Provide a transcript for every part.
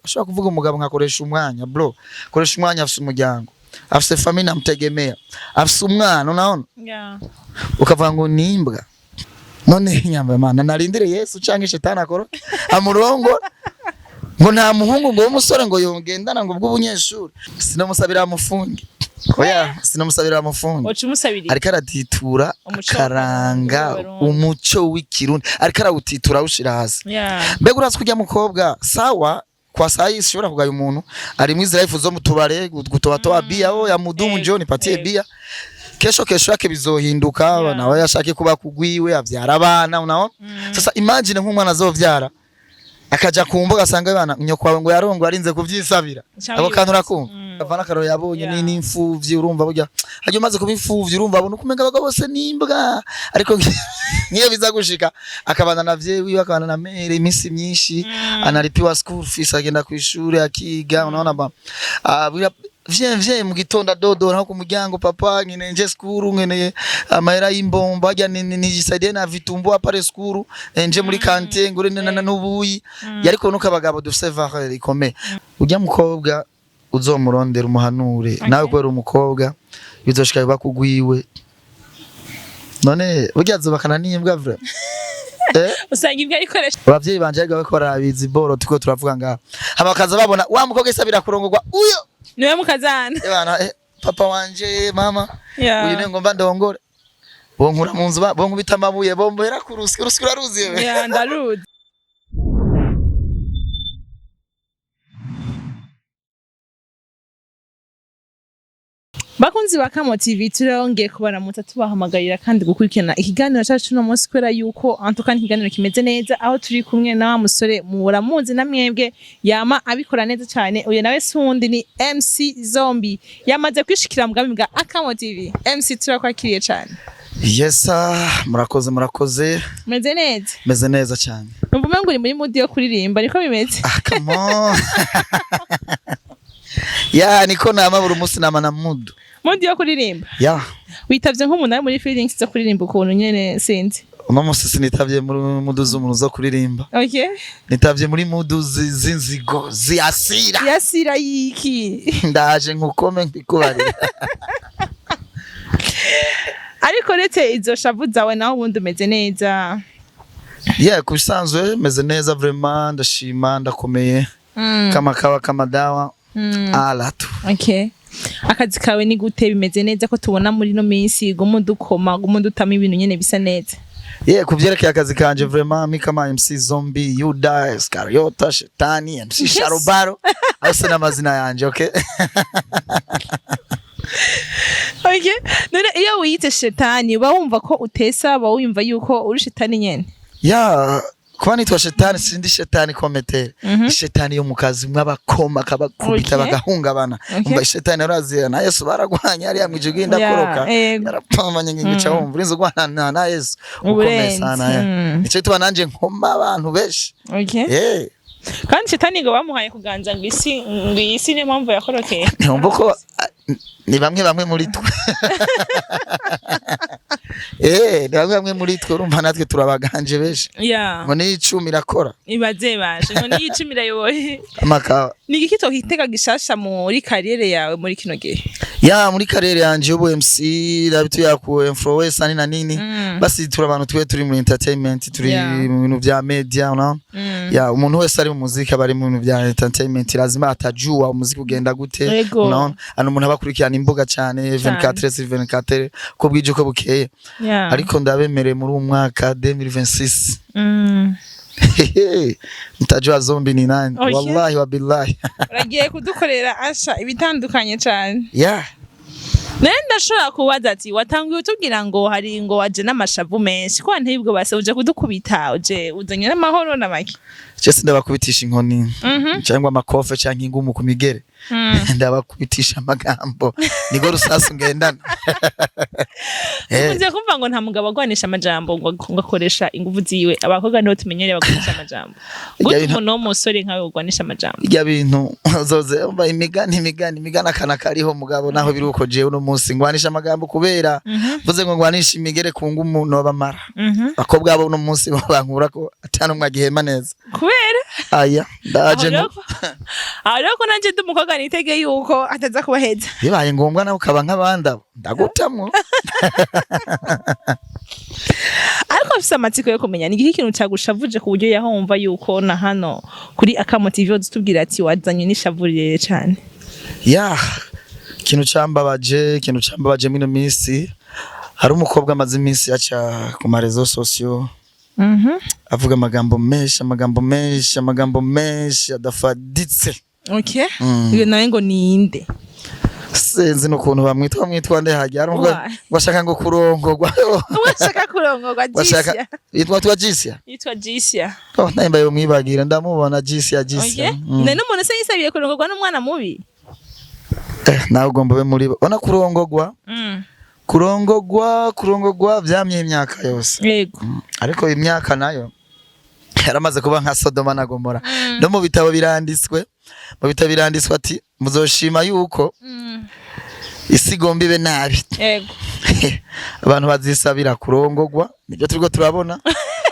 ashobora kuvuga umugabo nkakoresha umwanya bro koresha umwanya afise umuryango afise famille namtegemea afise umwana unaona ukavuga ngo nimbwa none nyamba mana narindire Yesu canke shetani akoro amurongo ngo nta muhungu ngo w'umusore ngo yongendana ngo bw'ubunyeshuri sinamusabira amufunge oya sinamusabira amufunge ariko aratitura akaranga umuco w'ikirundi ariko arawutitura ushira hasi mbega uratse kujya mukobwa sawa kwa sayi shobora kugaya umuntu ari mwiza life zo mutubare gutoba bia ya mudumu John patie bia kesho yake bizohinduka nawe yashake kuba kugwiwe avyara abana unaona sasa imagine nk'umwana azovyara akaja kumbuga asanga abana nyokwawe ngo yarongo arinze kuvyisabira abo kantura ko avana karo yabonye ni imfuvyi urumva burya haje maze kubifuvyi urumva abona kumenga abagabo bose nimbwa ariko niyo biza gushika akabana na vyewe akabana na mere imisi myinshi anaripiwa school fees agenda ku ishure akiga unaona ba vye mu gitonda dodo nako kumuryango papa nyine nje skuru ngene amahera y'imbomba ajya nijisaidie na vitumbo apare skuru nje muri kante ngure n'ubuyi yariko nuko abagabo dufise valeur ikomeye ujya mukobwa uzomurondera umuhanure nawe kwera umukobwa bizoshika bakugwiwe none burya zubakana n'imbwa vre usanga imbwa ikoresha abavyeyi banje gawe ko rabizi boro tuko turavuga nga abakaza babona wa mukobwa isabira kurongorwa uyo niwe mukazana bana papa wanje mama uyu ne ngomba ndongore bonkura mu nzu bonkubita amabuye bombera ku rusyo ruziye ndaruzi bakunzi ba Kamo TV turongeye kubaramutsa tubahamagarira kandi gukurikirana ikiganiro cyacu no munsi kwera yuko antuka ikiganiro kimeze neza aho turi kumwe na wa musore muramuzi na mwebwe yama abikora neza cyane uyu nawe sundi ni MC Zombie yamaze kwishikira mugambi bwa Kamo TV MC turakwakiriye cyane yesa murakoze meze neza cyane numva ngo uri muri mood yo kuririmba niko bimeze come on ya niko nama buri munsi nama na mood yo kuririmba witavye nk'umuntu ari muri feelings zo kuririmba ukuntu nyene sinzi uno munsi sinitavye muri mood z'umuntu zo kuririmba nitavye muri mood z'inzigo ziyasira yiki ndaje nkukome nkikubarira ariko rete izo shavu zawe naho ubundi umeze neza kubisanzwe meze neza vraiment ndashima ndakomeye kama dawa alatu akazi kawe ni gute bimeze neza ko tubona muri no minsi gumu dukoma gumu dutama ibintu nyene bisa neza kuvyerekeye akazi kanje vraiment mi kama MC Zombie Yuda Iscariota Shetani MC Sharobaro asa n'amazina yanje none iyo wiyite Shetani uba wumva ko utesa ba wumva yuko uri Shetani nyene kuba nitwa Shetani sindi Shetani kometere Shetani yo mukazi mw'abakoma kabakubita bagahungabana umva Shetani araziye na Yesu baragwanya ari amwijigi ndakoroka yarapamanye ngica wumva urinze gwana na Yesu ukomeye sana nico tuba nanje nkoma abantu beshi kandi Shetani ngo bamuhaye kuganza ngisi ne mpamvu yakorokeye numva ko ni bamwe muri twe ni bamwe muri twe urumva natwe turabaganje beshi ngo ni 10 irakora ibaze baje ngo ni 10 irayoboye amakawa ni iki kitokitega gishasha muri karriere yawe muri kino gihe muri karriere yanje yo MC rabitu yakuwe influencer na nini basi turabantu twe turi muri entertainment turi mu bintu vya media unaona umuntu wese ari mu muziki abari mu bintu vya entertainment lazima atajua umuziki ugenda gute unaona umuntu abakurikirana imbuga cyane 24/24 ko bwije uko bukeye ariko ndabemereye muri umwaka 2026 mtajua Zombie ni nani wallahi wa billahi uragiye kudukorera asha ibitandukanye cyane nenda shora kubaza ati watangiye utubwira ngo hari ngo waje n'amashavu menshi ko ntibwo base uje kudukubita uje uzanye n'amahoro namaki cyese ndabakubitisha inkoni cyangwa amakofe cyangwa ingumu ku migere ndabakubitisha amagambo nigo rusasu ngendana nje kumva ngo nta mugabo agwanisha amajambo ngo akoresha ingufu ziwe abakobwa niho tumenyereye bakoresha amajambo gutu umuntu w'umusore nkawe ugwanisha amajambo irya bintu zoze umva imigani akana kariho mugabo naho biri uko jewe no munsi ngwanisha amagambo kubera vuze ngo ngwanisha imigere ku ngumu no bamara bakobwa abo no munsi bankura ko atanu mwagihema neza kubera aya ndaje ko nanje ndumukobwa nitege yuko ataza kubaheza bibaye ngombwa nawe ukaba nk'abandi ndagutamwo. ariko afise amatsiko yo kumenya ni ikintu cyagushavuje ku buryo yahomva yuko na hano kuri Akamo TV tubwira ati wazanye n'ishavurire cyane. Ikintu cambabaje mino minsi hari umukobwa amaze iminsi aca ku marezo sosio avuga amagambo menshi adafaditse. Okay. Iyo nawe ngo ninde? Sinzi n'ukuntu bamwitwa nde hajya ngashaka ngo kurongorwa. Washaka kurongorwa Jisia. Yitwa Jisia. Nahimba yo mwibagira ndamubona Jisia. Okay. None umuntu se yisabiye kurongorwa n'umwana mubi? Nawe ugomba be muri bona kurongorwa. Kurongorwa vyamye imyaka yose. Yego. Ariko imyaka nayo yaramaze kuba nka Sodoma na Gomora. No mu bitabo biranditswe ati muzoshima yuko isi igomba ibe nabi. Yego. Abantu bazisabira kurongorwa nibyo turiko turabona.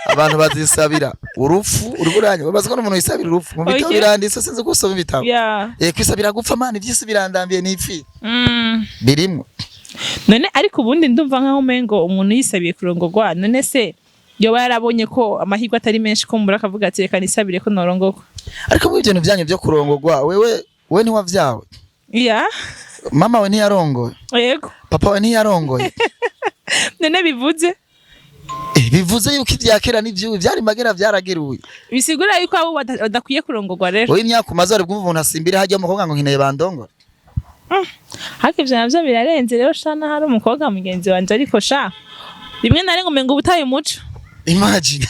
Abantu bazisabira urupfu uruguranye babaza ko n'umuntu yisabira urupfu mu bitabo biranditswe sinzi gusoma ibitabo. Kwisabira gupfa mana ivyisi birandambiye n'ipfi. Birimwe. None ariko ubundi ndumva nkaho umengo umuntu yisabiye kurongorwa none se yoba yarabonye ko amahirwe atari menshi ko mbura akavuga ati reka nisabire ko norongorwa. Ariko mu bintu byanyu byo kurongorwa wewe ntiwavyawe. Mama we ntiyarongoye. Yego. Papa we ntiyarongoye. None bivuze bivuze yuko ivyakera n'ivyo byari magera byarageruye. Bisigura yuko abo badakwiye kurongorwa rero. Oyi imyaka umaze ari bwumva umuntu asimbire hajya umukobwa ngo nkeneye bandongora. Hake ivyo navyo birarenze rero shana hari umukobwa mugenzi wanje ariko sha rimwe na rimwe umengo ubutaye umuco. Imagine.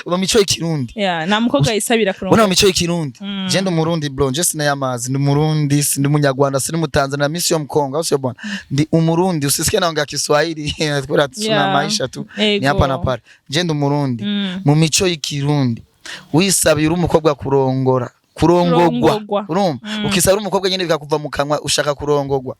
Uba mico y'ikirundi. Na mukobwa yisabira kurongorwa. Bona mico y'ikirundi. Je ndi umurundi bro, je sina yamazi, ndi umurundi, ndi umunyarwanda, sindi mutanzania, misi yo mkongo, au sio bwana. Ndi umurundi, usisikie naongea Kiswahili, twera tuna maisha tu. Ni hapa na pale. Je ndi umurundi. Mu mico y'ikirundi. Wisabira umukobwa kurongorwa. Urumva? Ukisabira umukobwa nyene bikakuva mu kanwa ushaka kurongorwa.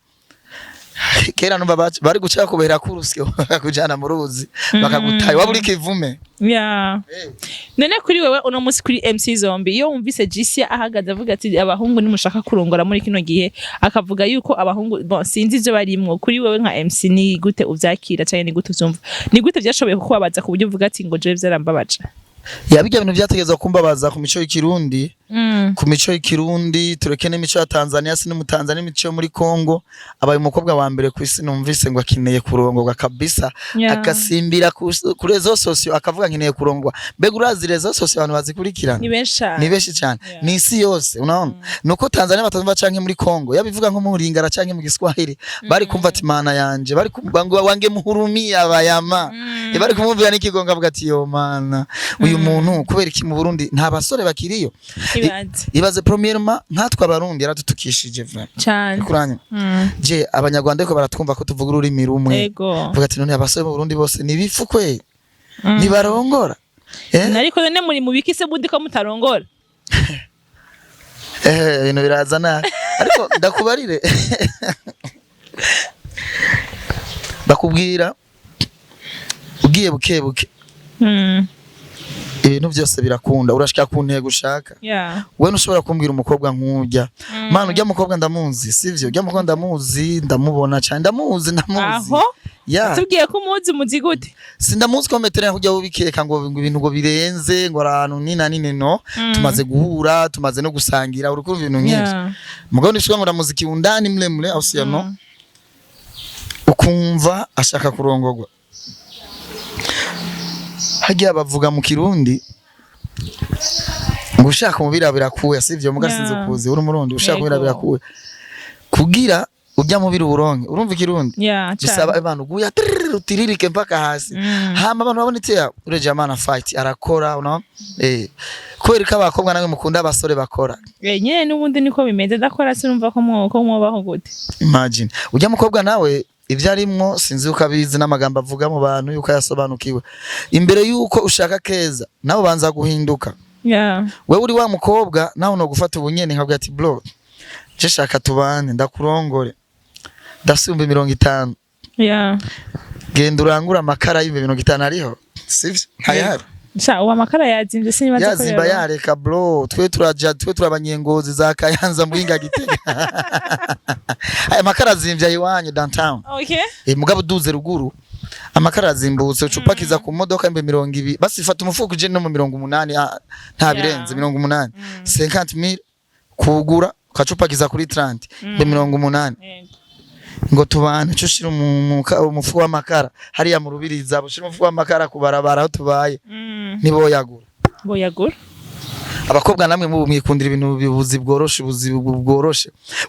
Kera numva bari guca kubera kurusyo bakujana mu ruzi bakagutaye waburi kivume. None kuri wewe uno musi kuri MC Zombie iyo wumvise Jisia ahagaze avuga ati abahungu nimushaka kurongora muri kino gihe akavuga yuko abahungu sinzi ivyo barimwo kuri wewe nka MC ni gute uvyakira cyane ni gute uvyumva ni gute byashoboye kukubabaza ku buryo uvuga ati ngo je vyarambabaje. Bijya bintu byategezwa kumbabaza ku mico y'ikirundi. Ku mico y'ikirundi tureke n'imico ya Tanzania sini mu Tanzania imico muri Kongo abaye umukobwa wa mbere ku isi numvise ngo akineye kurongorwa kabisa. Akasimbira kuri rezo sosio akavuga nkineye kurongorwa. Mbega urazi rezo sosio abantu bazikurikirana ni benshi cyane ni isi yose unaona. Nuko Tanzania batumva canke muri Kongo yabivuga nko mu Ringara canke mu Giswahili bari kumva ati mana yanje bari kumva ngo wange muhurumia abayama. Bari kumubwira n'ikigonga avuga ati yo mana uyu muntu kubera iki mu Burundi nta basore bakiriyo. Ibaze premièrement nkatwa abarundi yaradutukishije vra cyane kuranya. Je abanyarwanda ko baratwumva ko tuvuga ururimi rumwe. Vuga ati none abasore mu Burundi bose ni bifukwe ni barongora. Nariko none muri mu bikise budi ko mutarongora. Ibintu birazana ariko ndakubarire bakubwira ugiye bukebuke. Ibintu byose birakunda urashika ku ntego ushaka. Wewe ushobora kumbwira umukobwa nk'ujya mana ujya mukobwa ndamuzi sivyo ujya mukobwa ndamuzi ndamubona cyane ndamuzi aho tugiye kumuzi muzi gute sindamuzi ko metere kujya ubikeka ngo ibintu ngo birenze ngo arantu nina nine no tumaze guhura tumaze no gusangira urukumva ibintu nyinshi mugabo nishobora ngo ndamuziki undani muremure ausiya no ukumva ashaka kurongorwa. Hagiye bavuga mu Kirundi ngo ushaka umubira birakuye sivyo mugasinze kuzi uri umurundi ushaka umubira birakuye kugira ujya mubira uburonke urumva Kirundi bisaba abantu guya utiririke mpaka hasi hama abantu babonetse ya ureje amana fight arakora uno kweri ka bakobwa namwe mukunda abasore bakora nyene n'ubundi niko bimeze dakora sinumva ko mwobaho gute. Imagine ujya mukobwa nawe ibyo arimwo sinzi uko abizi n'amagambo avuga mu bantu yuko yasobanukiwe imbere yuko ushaka keza nawe banza guhinduka. Wewe uri wa mukobwa nawe no gufata ubunyene nkabwa ati bro je shaka tubane ndakurongore ndasumba 50. Genda urangura amakara y'ibihumbi 50 ariho sivyo ntayari Sha uwa makara yazimvye sinibaza ko yazimba yareka bro twe turabanyengozi za Kayanza muhinga Gitega aya makara azimvye iwanyu downtown okay mugabo duze ruguru amakara azimbutse ucupakiza ku modoka imbe 200 basi fata umufuko je no mu 180 nta birenze 180 50000 kugura ukacupakiza kuri 30 imbe 180 ngo tubane cyo shira umufuko w'amakara hariya mu rubiriza bushira umufuko w'amakara kubarabara aho tubaye nibo yagura abakobwa namwe mu mwikundira ibintu bibuzi bworoshe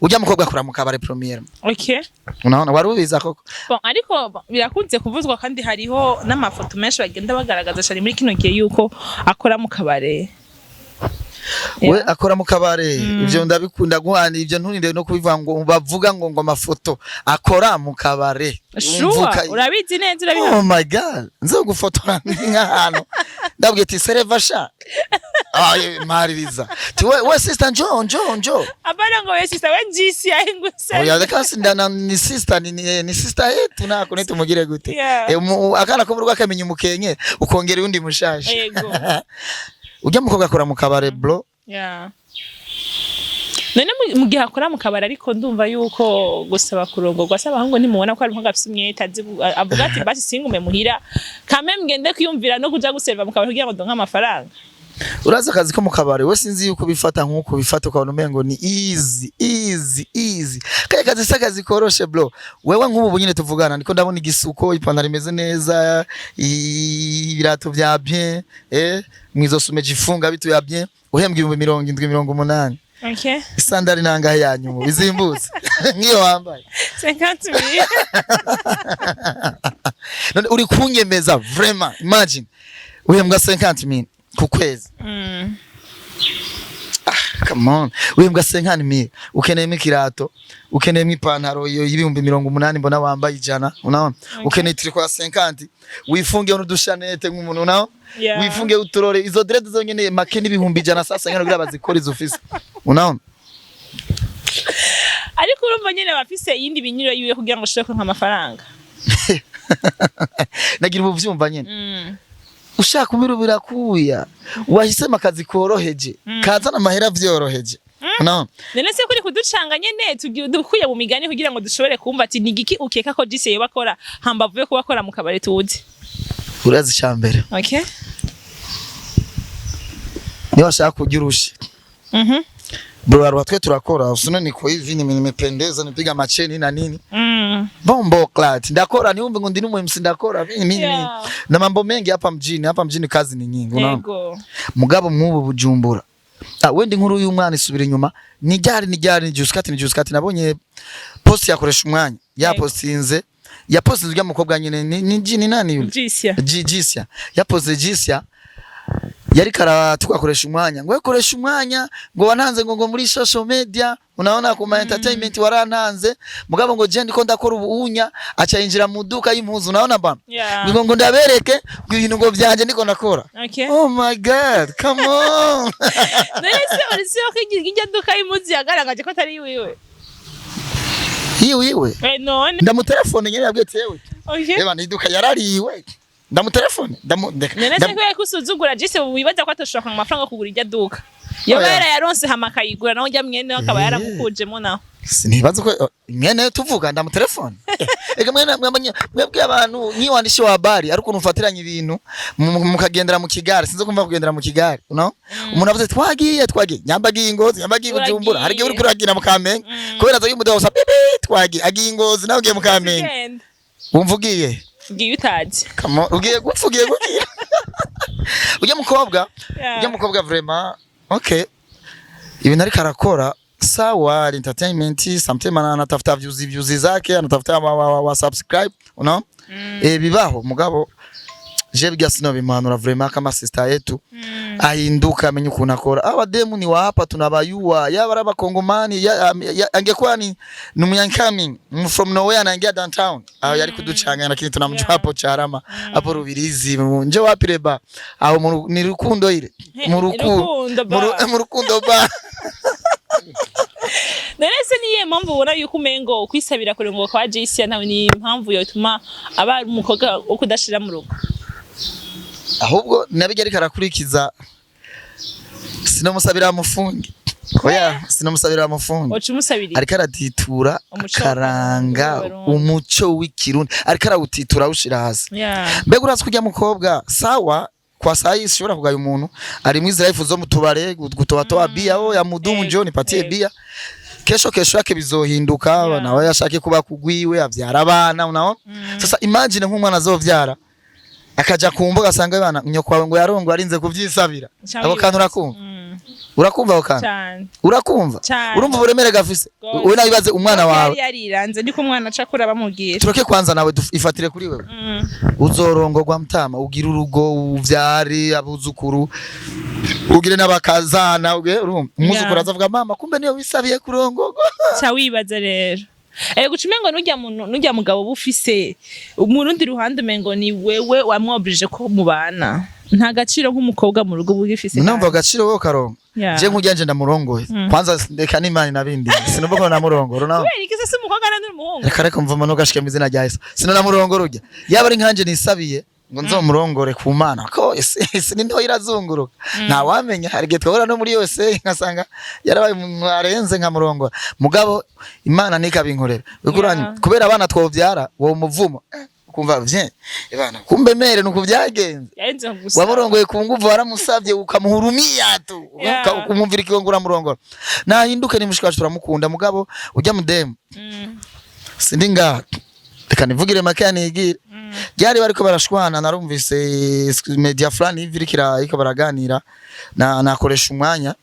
ujya mukobwa akora mu kabare premiere okay unaona warubiza koko bon ariko birakunze kuvuzwa kandi hariho n'amafoto menshi bagenda bagaragaza cyane muri kino gihe yuko akora mu kabare we akora mu kabare ivyo ndabikunda guhana ivyo ntuninde no kubivuga ngo bavuga ngo amafoto akora mu kabare urabizi neza urabiha oh my god nzo gufotora nk'ahantu ndabwiye ati sereva sha ay maririza ti we sister njo abana ngo we sister we njisi ahinguse oya dekasi ndana ni sister ni sister yetu nako nitumugire gute akana ko burwa kamenya umukenye ukongera undi mushaje yego ujya mukobwa akora mu kabare bro none mu gihe akora mu kabare ariko ndumva yuko gusaba kurongorwa asaba ngo ntimubona ko ari nko gafise umwete avuga ati basi singume muhira kame mgende kwiyumvira no kuja guserva mu kabare kugira ngo donka amafaranga uraza akazi ko mu kabare we sinzi yuko bifata nkuko bifata ukabona umengo ni easy kaya kazi sakazi koroshe bro wewe nk'ubu bunyine tuvugana ndiko ndabona igisuko ipantaro imeze neza ibirato vya bien mwizo sume jifunga bitu ya bien uhembwa 70-80 okay sandali nanga yanyu bizimbutse ngiyo wambaye 50,000 none uri kunyemeza vraiment imagine uhembwa 50,000 ku kwezi come on wembwa 50,000 ukeneye ikirato ukeneye ipantaro yo 80,000 mbona wambaye ijana unaona ukeneye triko ya 50 wifunge unudushanete nk'umuntu unaona wifunge uturore izo dread zonyene makeni 100 sasa ngene kugira bazikora izo office unaona ariko urumva nyene bafise yindi binyiro yiwe kugira ngo shoko nk'amafaranga nagira ubuvyumva nyene ushaka kumirubira kuya wahisema akazi koroheje kazana amahera vyoroheje no nene se kuri kuducanga nyene tugiye mu migani kugira ngo dushobore kumva ati nigiki ukeka ko Jise yobakora hamba vuye kubakora mu kabare tuzi urazi cyambere okay ni washaka kugira ushi bro arwatwe turakora usino niko hivi nimependeza nipiga macheni na nini bombo clat ndakora niumbe ngo ndi n'umuhimsi ndakora mimi na mambo mengi hapa mjini kazi ni nyingi unaona mugabo mwubu Bujumbura wendi nkuru y'umwana isubira inyuma ni ryari juskati nabonye post yakoresha umwanya yapostinze ujya mukobwa nyine ni nani yule Jisia yapoze Jisia yari tukakoresha umwanya ngo yakoresha umwanya ngo wananze ngo muri social media unaona kuma entertainment warananze mugabo ngo je ndiko ndakora ubunya acha injira mu duka y'impuzu unaona bana ngo ndabereke ibintu ngo byanje ndiko nakora oh my god come on nese urisiyo kijya duka y'impuzu yagaragaje ko atari wiwe iwe none ndamutelefone nyene yabwiye tewe okay eba niduka yarariwe ndamutelefone nene se ko kusuzugura Jise wibaza ko atashaka amafaranga kugura ijya duka yo bera yaronse hamakayigura naho njya mwene akaba yaramukujemo naho sinibaza ko mwene tuvuga ndamutelefone ega mwebwe abantu nyiwandishe wa habari ariko unufatiranye ibintu mukagendera mu kigari sinzo kumva kugendera mu kigari umuntu avuze twagiye nyambagiye ingozi nyambagiye Bujumbura hari gihe uri kuragira mu Kamenge kubera zo y'umudaho sa bibi twagiye agiye ingozi nawe ugiye mu Kamenge umvugiye ngiye utaje kama ugiye gupfugiye gugira ujya mukobwa vraiment okay ibintu ari karakora sawa entertainment sometimes anatafuta views zake anatafuta wa subscribe unaona bibaho mugabo je bigasino bimanura vraiment kama sister yetu ahinduka amenye ukuntu akora abademu ni wa hapa tunabayua yaba abakongomani angekuwa ni umunyankami from nowhere anaingia downtown yari kuducanga lakini tunamjua hapo Charama hapo Rubirizi nje wapi reba au ni rukundo ile mu rukundo ba Nerese niye mpamvu ubona yuko umengo ukwisabira kurengo kwa Jise nawe ni impamvu yotuma aba umukoga ukudashira mu rugo ahubwo nabijya ariko arakurikiza sinomusabira mufungi oya sinomusabira mufungi ariko aratitura akaranga umuco w'ikirundi ariko arawutitura ushira hasi mbega urazi kujya mukobwa sawa kwa sayi sishobora kugaya umuntu ari mu Israel zo mutubare gutoba bia ya mudumu John patie bia kesho yake bizohinduka nawe yashake kuba kugwiwe avyara abana unaona sasa imagine nk'umwana azovyara akaja kumbuga asanga abana nyoko wawe ngo yarongo arinze kuvyisabira abo kantu urakumva abo kantu urakumva urumva uburemere gafise we nabibaze umwana wawe yariranze ndiko umwana acakura bamubwira turoke kwanza nawe ifatire kuri wewe uzorongorwa mutama ugira urugo uvyare abuzukuru ugire n'abakazana urumva umuzukuru azavuga mama kumbe niyo wisabiye kurongorwa cha wibaza rero gucumengo nujya mugabo bufise umurundi ruhande mengo ni wewe wamwobrije ko mubana nta gaciro nk'umukobwa mu rugo bugifise numva gaciro wo karongo je nkujyanje ndamurongoye kwanza ndeka n'imani nabindi sinumva ko namurongoro nawe kubera iki se umukobwa ari n'umuhungu reka reka mvuma no gashike mizina rya Yesu sino namurongoro urya yaba ari nkanje nisabiye ngo nzomurongore ku mana ko ese nindo irazunguruka nta wamenya hari gihe twahora no muri yose nkasanga yarabaye umuntu arenze nkamurongora mugabo imana nikabinkorera kubera abana twovyara wo muvumo kumva vye bana kumbe mere nuko byagenze wamurongoye ku nguvu waramusavye ukamuhurumia tu ukumumvira ikongura murongora nahinduke ni mushikacu turamukunda mugabo ujya mudemu sindi nga reka nivugire makani igire byari bariko barashwana narumvise media fulani ivirikira iko baraganira nakoresha umwanya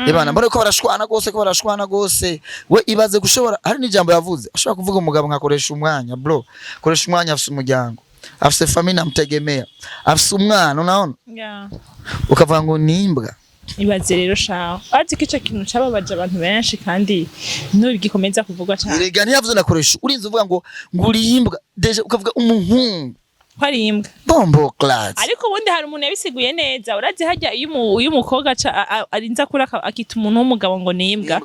Ebana mbona ko barashwana gose we ibaze gushobora hari n'ijambo yavuze ashobora kuvuga umugabo nkakoresha umwanya bro koresha umwanya afise umuryango afise famille namtegemea afise umwana unaona ukavuga ngo nimbwa ibaze rero shaho ati kico kintu cababaje abantu benshi kandi gikomeza kuvugwa cyane rega ntiyavuze nakoresha urinze uvuga ngo ngurimbwa deje ukavuga umuhungu kwari imbwa bombo class ariko ubundi hari umuntu yabisiguye neza urazi hajya iyo umukobwa arinza kura akita umuntu w'umugabo ngo ni imbwa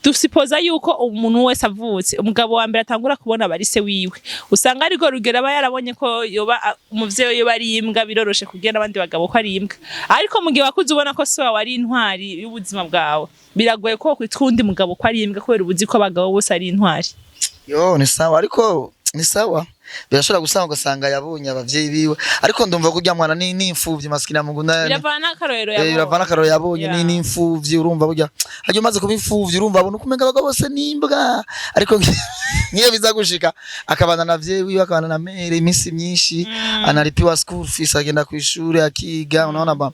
dusipoza yuko umuntu wese avutse umugabo wa mbere atangura kubona barise wiwe usanga ariko rugera aba yarabonye ko yoba umuvyeyi yoba ari imbwa biroroshe kubwira abandi bagabo ko ari imbwa ariko mu gihe wakuze ubona ko so wari intwari y'ubuzima bwawe biragoye ko kwitwa undi mugabo ko ari imbwa kubera ubuzi ko abagabo bose ari intwari yo ni sawa ariko ni sawa birashobora gusanga ugasanga yabonye abavyeyi biwe ariko ndumva ko mwana ni imfuvyi maskina Mungu ndane biravana akarorero yabonye ni imfuvyi urumva burya hajye umaze kuba imfuvyi urumva abona kumenga abagabo bose nimbwa ariko niyo biza gushika akabana na vyeyi wiwe akabana na mere iminsi myinshi analipiwa school fees agenda ku ishuri akiga unaona ba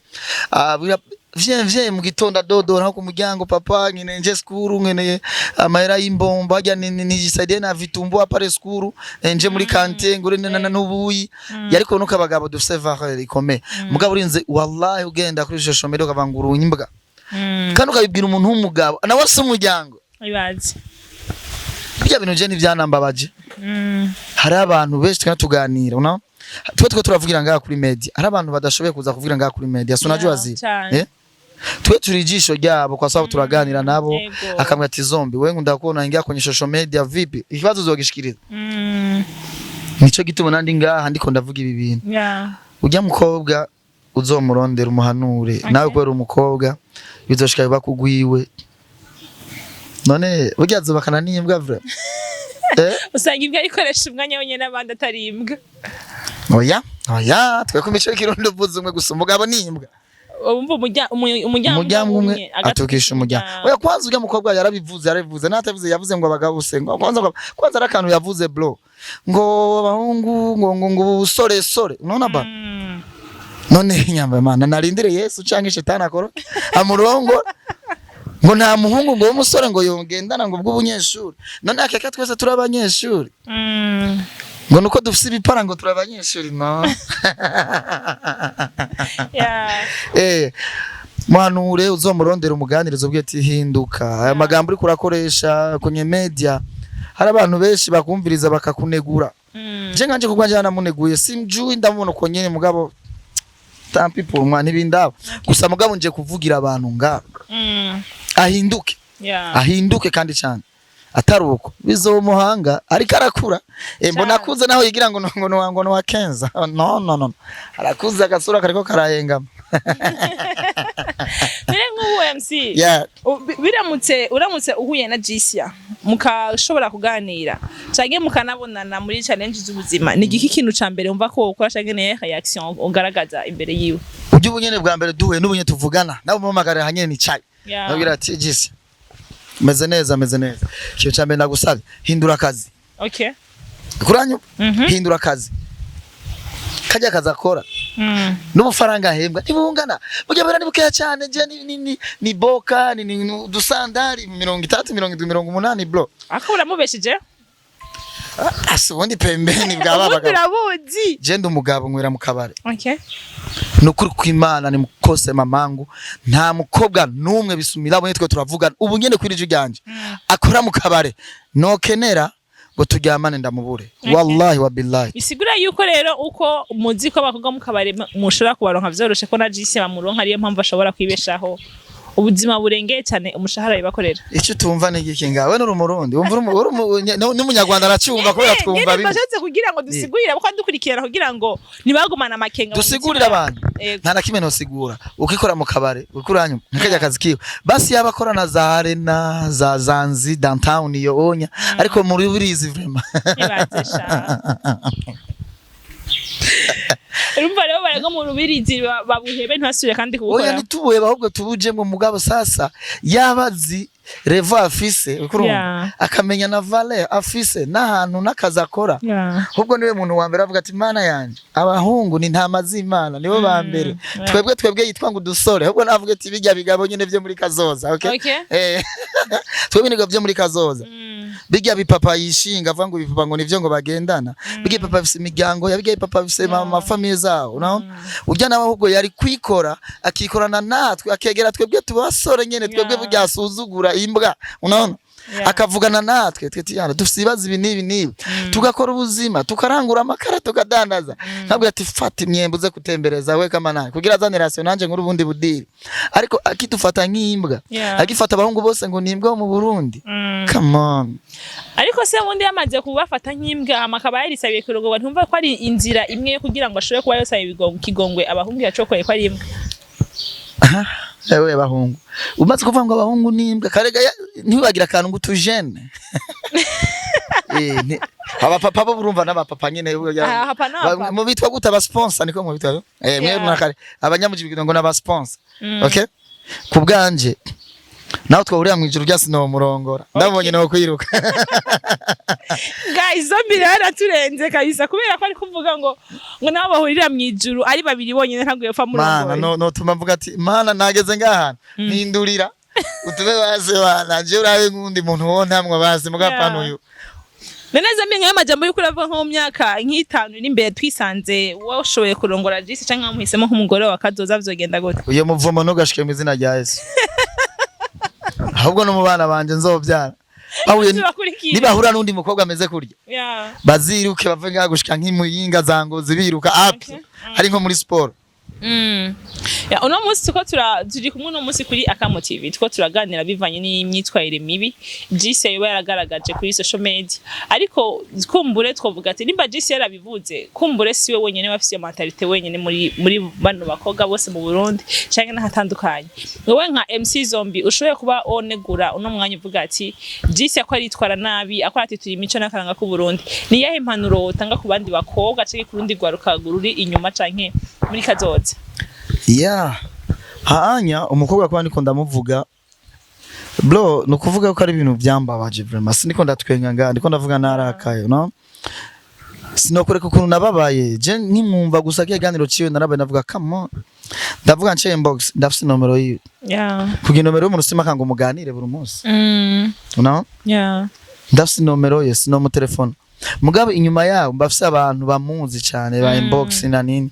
vye mu gitondo dodo nako ku muryango papa nyine nje skuru ngene amahera y'imbomba ajya nijisaidie na vitumbo apare skuru nje muri kante ngure n'ubuyi yariko nuko abagabo dufise valeur ikomeye mugabo urinze wallahi ugenda kuri social media ukavangura imbwa kandi ukabibwira umuntu w'umugabo nawe se umuryango ibaze bijya bintu je nivyanambabaje hari abantu benshi tuganira unaona twe turavugira ngaha kuri media hari abantu badashoboye kuza kuvugira ngaha kuri media so najua zi twe turijisho ryabo kwa sababu turaganira nabo akamwe ati zombi wewe ndakubona ingia kwenye social media vipi ikibazo uzogishikiriza nico gituma nandi ngaha ndiko ndavuga ibi bintu ujya mukobwa uzomurondera umuhanure nawe kwera umukobwa bizoshika bakugwiwe none burya zubakana n'imbwa vre usanga imbwa ikoresha umwanya wenye n'abandi atari imbwa oya twe kumico kirundo vuze umwe gusa umugabo n'imbwa umuryango umwe atukisha umuryango oya kwanza ujya mukobwa yarabivuze natavuze yavuze ngo abagabo bose ngo kwanza arakantu yavuze bro ngo abahungu ngo sore unaona ba none nyamba mana narindire Yesu canke shetani akoro amurongo ngo nta muhungu ngo umusore ngo yogendana ngo bw'ubunyeshuri none akeka twese turi abanyeshuri ngo nuko dufise ibipara ngo turi abanyeshuri no mwanure uzomurondera umuganirizo bw'ati hinduka aya magambo uri kurakoresha kwenye media hari abantu benshi bakumviriza bakakunegura je nganje kugwa njana muneguye simjui ndamubona uko nyene mugabo tampi pour mwana ibindabo gusa mugabo nje kuvugira abantu nga ahinduke kandi cyane ataruko bizomuhanga ariko arakura mbona akuze naho yigira ngo wa Kenza no arakuze agasura kariko karahengama Mire nk'uwo MC yeah uramutse uhuye na Jisia mukashobora kuganira canke mukanabonana muri challenge z'ubuzima ni igiki kintu ca mbere umva ko ukora canke ne reaction ugaragaza imbere yiwe ujye ubunyene bwa mbere duhuye n'ubunye tuvugana nabo mumagara hanyene ni cyayi nabwira ati Jisia meze neza cyo ca mbere nagusabye hindura akazi okay kuranyu hindura akazi kajya kazakora n'ubufaranga ahembwa ntibungana burya bara nibukeya cyane je ni boka ni dusandari 30 70 bro akabura mubeshije asubundi pembeni bwababaga birabuzi je ndumugabo nkwira mu kabare okay nukuri kw'Imana ni mukose mamangu nta mukobwa numwe bisumira abo twe turavugana ubu nyene kwirije ryanje akora mu kabare no kenera ngo turyamane ndamubure wallahi wa billahi bisigura yuko rero uko muzi ko abakobwa mu kabare mushobora kubaronka vyoroshe ko na Jisia bamuronka ariyo mpamvu ashobora kwibeshaho ubuzima burengeye cyane umushahara bibakorera icyo tumva ni iki ngawe n'urumurundi umva n'umunyarwanda aracyumva kubera twumva bibi bashatse kugira ngo dusigurire bako dukurikirana kugira ngo nibagumana amakenga dusigurira abantu nta nakimwe nosigura ukikora mu kabare ukuranyuma nkajya akazi kiwe basi yabakora na za arena za Zanzi downtown yo onya ariko muri burizi vraiment ibazesha urumva rero barega mu rubirizi babuhebe ntasubire kandi kubukora oya nitubuye ahubwo tubuje mu mugabo sasa yabazi revo afise ukurumva akamenya na valeur afise n'ahantu n'akazakora ahubwo niwe muntu wa mbere avuga ati mana yanje abahungu ni ntama z'Imana nibo ba mbere twebwe yitwa ngo dusore ahubwo navuga ati bijya bigabo nyene byo muri kazoza okay twebwe nigo byo muri kazoza bijya bipapa yishinga avuga ngo bipapa ngo nivyo ngo bagendana bijya papa bifise imiryango yabijya papa bifise famille zao no ujya nawe ahubwo yari kwikora akikorana natwe akegera twebwe tubasore nyene twebwe buryasuzugura imbwa unaona akavugana natwe twetiyana dufise ibazi nibi tugakora ubuzima tukarangura amakara tukadandaza ntabwo ati fata imyembuze kutembereza we kama nawe kugira generation nanje nkuru bundi budiri ariko akitufata nk'imbwa akifata abahungu bose ngo nimbwa mu Burundi come on ariko se wundi yamaze kubafata nk'imbwa amakaba yarisabiye kurogwa ntumva ko ari inzira imwe yo kugira ngo ashobore kuba yosaye kigongwe abahungu yacokoye ko ari imbwa ewe bahungu umaze kuvuga ngo abahungu nimbwa karega ntibagira kantu ngo tujene aba papa bo urumva n'abapapa nyene mu bitwa guta aba sponsor niko mu bitwa mwe nakare abanyamujibigiro ngo n'aba sponsor okay kubganje naho twahurira mu ijuru ryasi no murongora ndabonye no kwiruka guys zombie yaraturenze kabisa kubera ko ari kuvuga ngo nabo bahurira mu ijuru ari babiri bonyene ntago yopfa murongora mana no tuma mvuga ati mana nageze ngaha mpindurira utube baze bana je urabe ngundi muntu wo ntamwe baze mugapana uyu Neneza mbe nkaye majambo yuko uravuga nko mu myaka nk'itanu n'imbere twisanze washoboye kurongora Jisia canke amuhisemo nk'umugore wa kazoza vyogenda gute uyo muvumo ntugashike mu izina rya Yesu ahubwo no mu bana banje nzovyara nibahura n'undi mukobwa ameze kurya baziruke bave ngaha gushika nk'imuyinga zangozi biruka api ari nko muri sport uno munsi tuko turi kumwe no munsi kuri Akamo TV tuko turaganira bivanye n'imyitwarire mibi Jisia yoba yaragaragaje kuri social media ariko kumbure twovuga ati nimba Jisia yarabivuze kumbure siwe wenyene bafise mentalite wenyene muri bano bakobwa bose mu Burundi canke n'ahatandukanye wowe nka MC Zombie ushoboye kuba onegura uno mwanya uvuga ati Jisia ko aritwara nabi akora ati turi imico n'akaranga ku Burundi ni yahe impanuro utanga ku bandi bakobwa canke ku rundi rwaruka ruri inyuma canke muri kazoza hanya umukobwa kwa niko ndamuvuga bro nukuvuga ko ari ibintu byambabaje vraiment siniko ndatwenga nga ndiko ndavuga narakaye no sinokureka ukuntu nababaye je nkimwumva gusa kiganiro ciwe narabaye navuga come on ndavuga nce inbox ndafise nomero yiwe kugira nomero y'umuntu sima kanga umuganire buri munsi no ndafise nomero ye sino mu telefone mugabo inyuma yaho mbafise abantu bamuzi cyane ba inbox na nini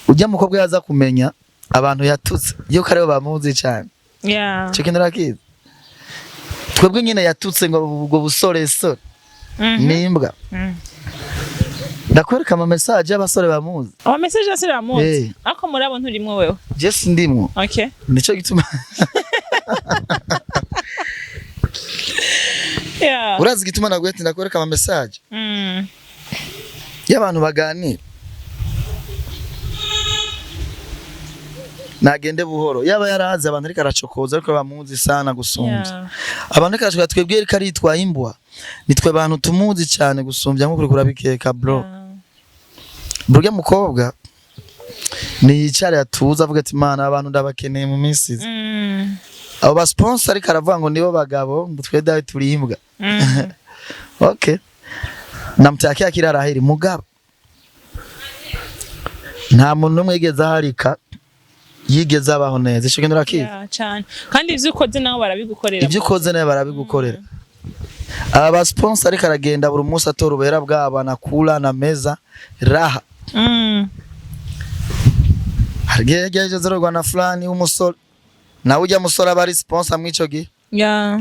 ujya mukobwa yaza kumenya abantu yatutse yo kare bamuzi cyane cyo kiza twebwe nyine yatutse ngo ubwo busore sore nimbwa ndakwereka ama message y'abasore bamuzi ama message y'abasore bamuzi ako murabo nturimwe wewe je sindimwo okay nico gituma urazi gituma nagwete ndakwereka ama message y'abantu baganira nagende buhoro yaba yarahaze abantu ariko aracokoza ariko bamuzi sana gusumvya abantu ariko ashaka twebwe ariko aritwa imbwa nitwe abantu tumuzi cyane gusumvya nko kuri kurabikeka bro burya mukobwa ni yicare atuza avuga ati mana abantu ndabakeneye mu minsi abo ba sponsor ariko aravuga ngo nibo bagabo mutwe dawe turi imbwa okay namtakia kirarahiri mugabo nta muntu numwe yigeze aharika yigeze abaho neza ico kintu rakiye cyane kandi ivyo ukoze naho barabigukorera ivyo ukoze naho barabigukorera aba sponsor ariko aragenda buri munsi atora ubera bw'abana kula na meza raha hargeje zorogwa na fulani umusore na ujya musore abari sponsor mwico gi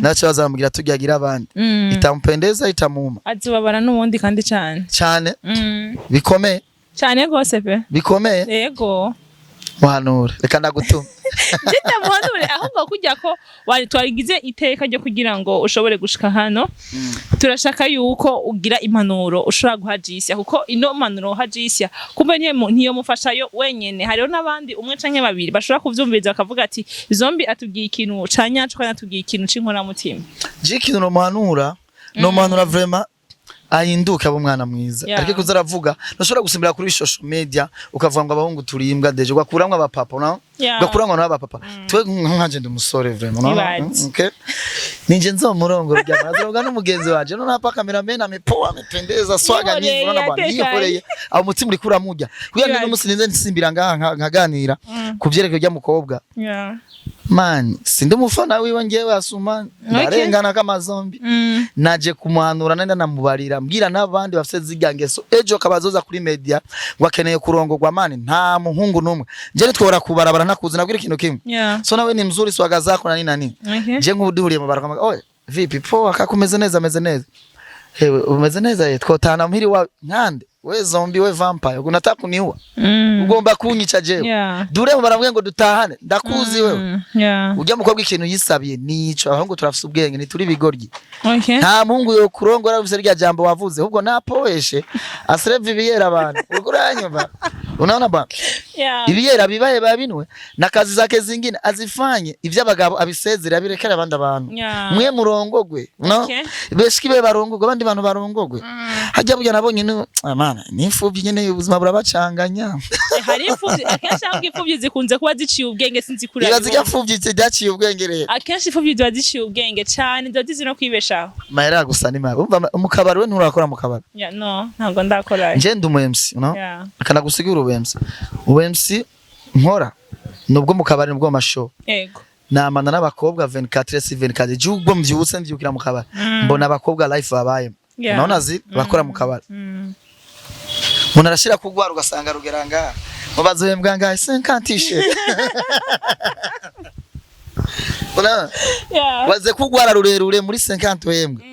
nacho bazamugira tujyagira abandi itampendeza itamuma azibabara nubundi kandi cyane bikomeye cyane gose pe bikomeye yego muhanura reka ndagutuma Jita muhanure ahubwo kujya ko wari twarigize iteka ryo kugira ngo ushobore gushika hano turashaka yuko ugira impanuro ushobora guhajisya kuko ino mpanuro hajisya kumbe niyo mufashayo wenyene hariho nabandi umwe canke babiri bashobora kuvyumviriza bakavuga ati zombi atubwiye ikintu canyacu kandi atubwiye ikintu cinkora mutima ikintu no muhanura no muhanura vraiment ahinduka abo mwana mwiza ariko kuzaravuga nashobora gusimbira kuri social media ukavuga ngo abahungu turimbwa deje gwakuramwe abapapa no gwakuramwe n'abapapa twe nkanje ndi umusore vraiment no okay ninje nzo murongo ryamazoga n'umugenzi waje no napa cameraman amepoa amependeza swaga nyingi unaona bwana yikoreye abo mutima uri kuramujya kugira ngo umusininze nsimbira ngaha nkaganira kuvyereke rya mukobwa man sindi umufana wiwe ngewe asuma narengana kama zombi naje kumuhanura nenda namubarira mbwira nabandi bafite zigangeso ejo kabazoza kuri media wakeneye kurongorwa mani nta muhungu numwe je nitwora kubarabara nakuzi nabwira ikintu kimwe so nawe ni mzuri swaga zako na nini je nk'uduhuriye mu baraka oye vipi po akakumeze neza meze neza hewe umeze neza twotana muhiri wa nkande we zombie we vampire unataka kuniua ugomba kunyica jewe dure mu baravuga ngo dutahane ndakuzi wewe ujya mukobwa ikintu yisabiye nico ahubwo turafise ubwenge ni turi bigoryi nta mungu yo kurongora bise rya jambo wavuze ahubwo napoeshe asreve ibiyera abantu uranyumva unaona ba ibiyera bibaye babinwe na kazi zake zingine azifanye ivy'abagabo abisezera birekera abandi abantu mwe murongogwe no beshikibe barongogwe abandi bantu barongogwe hajya burya nabonye no amana n'imfubyi nyene ubuzima burabacanganya hari imfubyi akenshi aho imfubyi zikunze kuba ziciye ubwenge sinzi kuri ibazi imfubyi zidaciye ubwenge rero akenshi imfubyi ziba ziciye ubwenge cyane ndozi no kwibeshaho mahera gusa ni mabi umva umukabari we nturakora mu kabari no ntago ndakora nje ndi umu MC no kana gusigira ubu MC ubu MC nkora nubwo mu kabari nubwo amashow yego namana n'abakobwa 24/24 jugbo mvyutse mvyukira mu kabari mbona abakobwa life babaye naona zi bakora mu kabari umuntu arashira kugwara ugasanga rugeranga mubazohembwa ngahe 50 Bona waze kugwara rurerure muri 50 hembwe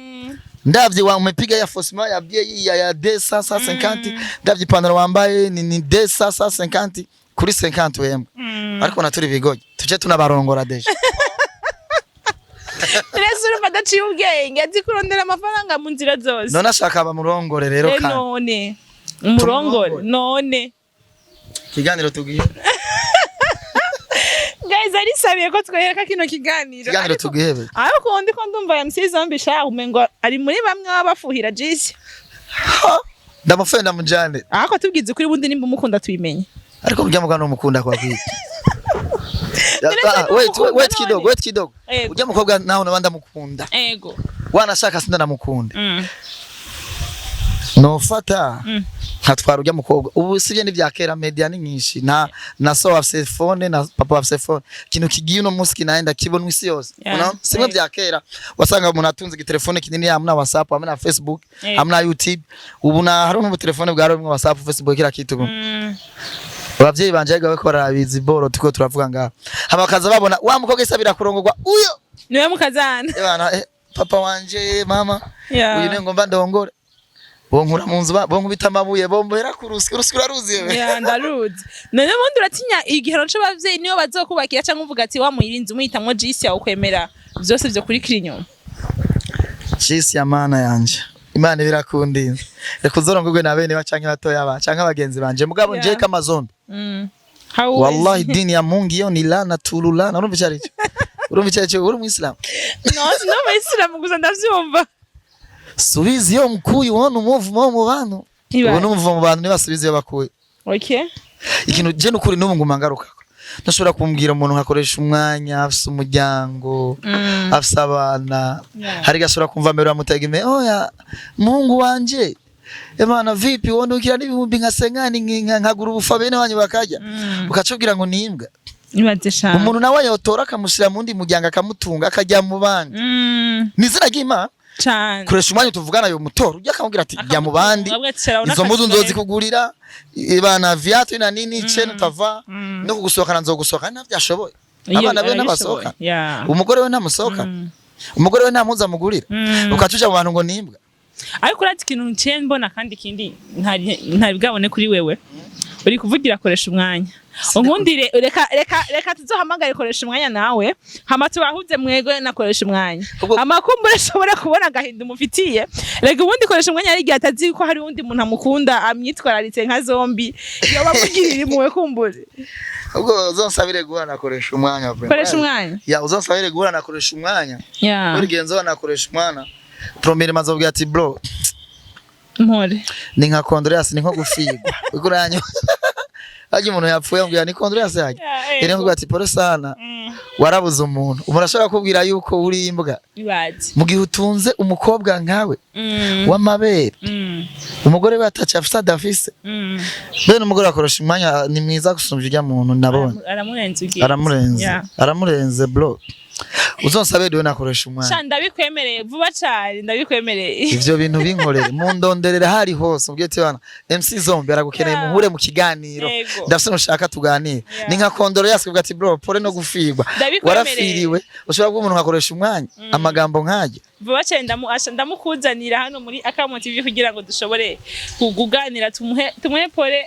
ndavye wa umepiga ya Fosma yabye ya desa 50 ndavye ipantaro wambaye ni desa 50 kuri 50 hembwe ariko naturi bigoye tuje tunabarongora deje Resuru badaciye ubwenge ati kurondera amafaranga mu nzira zose none ashaka abamurongore rero kandi none umurongore none kiganiro tugiye guys ari sabiye ko twereka kino kiganiro tugihebe ariko ndi ko ndumva MC Zombie sha umengo ari muri bamwe babafuhira jisi ndamufenda mujane ariko tubwize kuri bundi nimba umukunda tuyimenye ariko burya mugano umukunda kwa kwiki wait kidogo ujya mukobwa naho nabanda mukunda ego wanashaka sinda namukunda nofata nkatwara ujya mukobwa ubu sivye n'ivyakera media ni nyinshi na so afise phone na papa afise phone kintu kigiye no musi kinaenda kibonwa isi yose unaona simwe vyakera wasanga umuntu atunze igitelefone kinini hamna WhatsApp hamna Facebook hamna YouTube ubu na hari no telefone bwaro bimwe WhatsApp Facebook kira kitu abavyeyi banje gawe ko barabizi boro tuko turavuga ngaha abakaza babona wa mukobwa isabira kurongorwa uyo niwe mukazana bana papa wanje mama uyu ne ngomba ndongore bonkura munzu bonkubita amabuye bombohera kurusi uraruzi yewe ndaruzi none mundi uratinya igihero cyo bavyeyi niyo bazokubakira cyangwa uvuga ati wa muyirinzi umuhitamwo jisi yawe kwemera byose byo kuri kirinyo Chisi ya mana yanje Imana birakundinze reka uzorongwe na bene bacanke batoya ba canke abagenzi banje mugabo nje kama zombi wallahi dini ya Mungu iyo ni lana tululana urumva cyari cyo uri muislamu no muislamu gusa ndavyumva subizi yo mkuyi wona umuvumo mu bantu wona umuvumo mu bantu nibasubizi yo bakuye okay ikintu je nukuri n'ubu ngumangaruka ntashobora kumbwira umuntu nkakoresha umwanya afise umuryango afise abana hari gashobora kumva mbere bamutegeme oya Mungu wanje Imana vipi wone ukira n'ibihumbi nka sengani nkagura ubufa bene wanyu bakajya ukacubwira ngo nimbwa ibaze sha umuntu nawe yotora akamushira mu ndi muryango akamutunga akajya mu bandi nizira gima cyane kuresha umwanya tuvugana yo mutora ujya akamubwira ati jya mu bandi izo mbuzu nzozi kugurira ibana viatu na nini chene tava no kugusohokana nzogusohoka ntavyashoboye abana be nabasohoka umugore we ntamusohoka umugore we ntamuza mugurira ukacuja mu bantu ngo nimbwa ariko urati ikintu nce mbona kandi kindi ntari bwabone kuri wewe uri kuvugira koresha umwanya unkundire reka tuzohamagare koresha umwanya nawe hama tubahuze mwego nakoresha umwanya amakumbure ashobora kubona gahinda umufitiye rega ubundi koresha umwanya ari gihe atazi ko hari undi muntu amukunda amyitwararitse nka zombi yo bamugirira impuhwe kumbure ubwo uzonsabire guhana nakoresha umwanya koresha umwanya ya uzonsabire guhana nakoresha umwanya buri genzo nakoresha umwana promere mazobwa ati bro mpore ni nka Condreas ni nko gufigwa uguranyo aje umuntu yapfuye ngo ni Condreas yaje ene ngo ati pore sana warabuze umuntu umurashaka kubwira yuko uri imbwa mu gihe utunze umukobwa nkawe w'amabere umugore we atacha afisa dafise bene umugore akoresha umwanya ni mwiza gusumvya ujya muntu nabone aramurenze bro uzonsabe diwe nakoresha umwanya sha ndabikwemereye vuba cyane ndabikwemereye ivyo bintu binkorere mu ndonderera hari hose ubwiye ati bana MC Zombi aragukeneye muhure mu kiganiro ndafise nushaka tuganire ni nka Kondoro yasubwa ati bro pore no gufirwa warafiriwe ushobora kuba umuntu akoresha umwanya amagambo nkaje vuba cyane ndamukuzanira hano muri Akamo TV kugira ngo dushobore kuganira tumuhe pore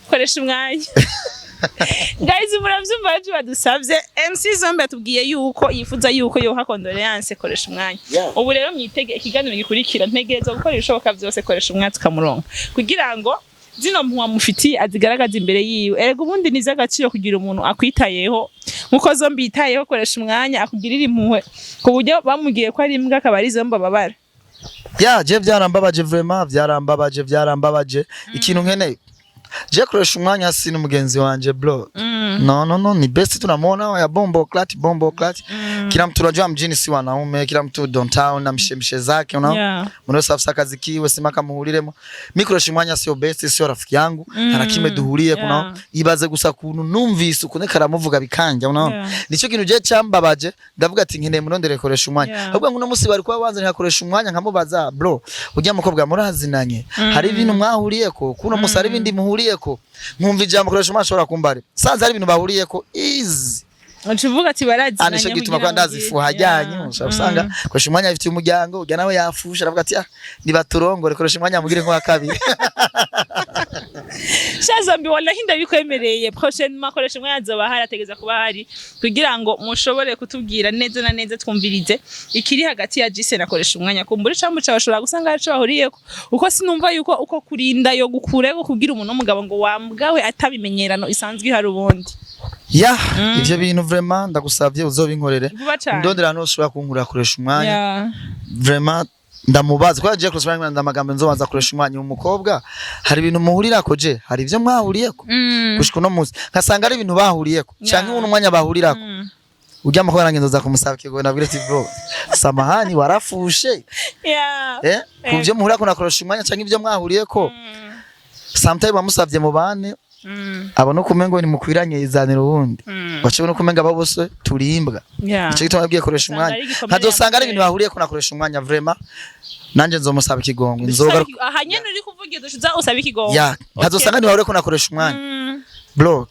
koresha umwanya guys muravyumva baje badusavye MC Zombi atubwiye yuko yifuza yuko yoha Condoleance koresha umwanya ubu rero mwitege ikiganiro gikurikira ntegereza gukora ibishoboka byose koresha umwanya tukamuronka kugira ngo zino mpuwa mufiti azigaragaza imbere yiwe erega ubundi niza gaciro kugira umuntu akwitayeho nkuko Zombi yitayeho koresha umwanya akugirira impuhwe ku buryo bamugiye ko ari imbwa akaba ari Zombi babara je byarambabaje vraiment byarambabaje ikintu nkeneye je koresha umwanya sino mugenzi wanje bro no ni best tunamwona ya bombo clat kila mtu unajua mjini si wanaume kila mtu downtown na mshemshe zake unaona mnaweza afisa kazi kiwe simaka muhuriremo mikoresha umwanya sio best sio rafiki yangu harakime duhuriye kuna ibaze gusa kuntu numvise ukune karamuvuga bikanja unaona nico kintu je cyambabaje ndavuga ati nkeneye murondere koresha umwanya ahubwo ngo musi bari kwa banze nkakoresha umwanya nkamubaza bro ujya mukobwa murazinanye hari ibintu mwahuriyeko kuno musi hari ibindi muhuriyeko nkumva ijambo koresha umwanya ashobora kumbare sanze hari ibintu bahuriyeko easy ucuvuga ati barazinanye anisho gituma kwa ndazifu hajyanye usanga koresha umwanya afite umuryango ujya nawe yafusha aravuga ati nibaturongore koresha umwanya mugire nko kabiri Zombi wallahi ndabikwemereye prochainement koresha umwanya azoba hari ategeza kuba hari kugira ngo mushobore kutubwira neza na neza twumvirize ikiri hagati ya Jise na koresha umwanya kumbura cyangwa bashobora gusanga aco bahuriyeko uko sinumva yuko uko kurinda yo gukurego kugira umuntu w'umugabo ngo wambwawe atabimenyerano isanzwe hari ubundi ivyo bintu vraiment ndagusavye uzobinkorere ndondera no ushobora kunkura koresha umwanya vraiment ndamubaza kwa je koresha umwanya ndamagambo nzobaza koresha umwanya umukobwa hari ibintu muhurirako je hari ivyo mwahuriyeko gushika no muzi nkasanga ari ibintu bahuriyeko canke umuntu umwanya bahurirako ujya mukobwa nange nzoza kumusaba kigo nabwire ati bro samahani warafushe kuvyo muhurira nakoresha umwanya canke ivyo mwahuriyeko sometimes bamusavye mu bane abo no kumengo ni mukwiranye izanira ubundi baciye no kumenga babose turimbwa ico gituma babwiye koresha umwanya nkazosanga ari ibintu bahuriye ko nakoresha umwanya vraiment nanje nzomusaba ikigongo nzoga ahanyene uri kuvugira dushiza usaba ikigongo nkazosanga ni bahuriye ko nakoresha umwanya bro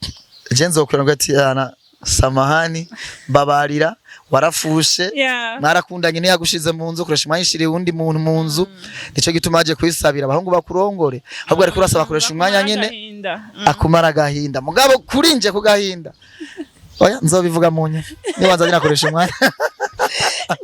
je nzokwira ngo ati ana samahani babarira warafushe mwarakundanye ntiyagushize mu nzu koresha umwanya ishiriye undi muntu mu nzu nico gituma aje kwisabira abahungu bakurongore ahubwo ari kurasaba koresha umwanya nyene akumara gahinda mugabo kurinje ku gahinda oya nzobivuga munye nibanza dinakoresha umwanya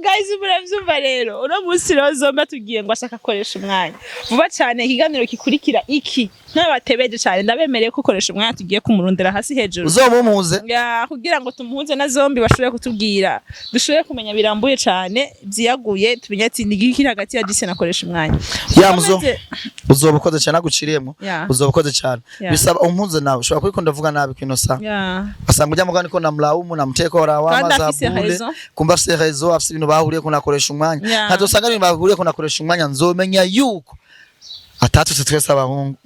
Guys muravyumva rero uno munsi rero Zombi tugiye ngo ashaka koresha umwanya vuba cyane ikiganiro kikurikira iki n'abatebeje cyane ndabemereye ko koresha umwanya tugiye kumurundira hasi hejuru uzomumuze ya kugira ngo tumuhuze na Zombi bashobore kutubwira dushobore kumenya birambuye cyane byiyaguye tumenye ati ndigikira hagati ya Jisi nakoresha umwanya ya uzobukoze cyane aguciriyemo uzobukoze cyane bisaba umuze nawe ushobora kwikunda vuga nabi kwinosa basanga ujya mugani ko namlaumu namteko wa mazabule kumba afise rezo afise ibintu bahuriye ko nakoresha umwanya ntazosanga ibintu bahuriye ko nakoresha umwanya nzomenya yuko atatu twese abahungu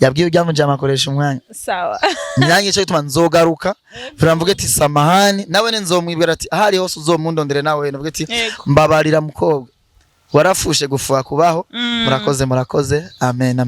yabwiye ujya mujama akoresha umwanya sawa nyange cyo gituma nzogaruka biramvuga ati samahani nawe nzomwibwira ati ahari hose uzomundondere nawe navuga ati mbabarira mukobwa warafushe gufuha kubaho murakoze amen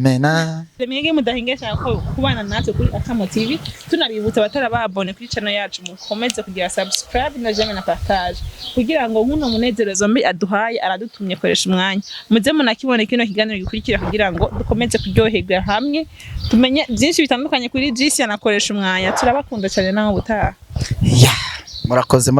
mwege mudahingesha ko kubana natwe kuri Akamo TV tunabibutsa batarababone kuri channel yacu mukomeze kugira subscribe na j'aime na partage kugira ngo nkuno munezero Zombi aduhaye aradutumye koresha umwanya muze munakibone kino kiganiro gikurikira kugira ngo dukomeze kuryoherwa hamwe tumenye byinshi bitandukanye kuri Jisi anakoresha umwanya turabakunda cyane naho butaha murakoze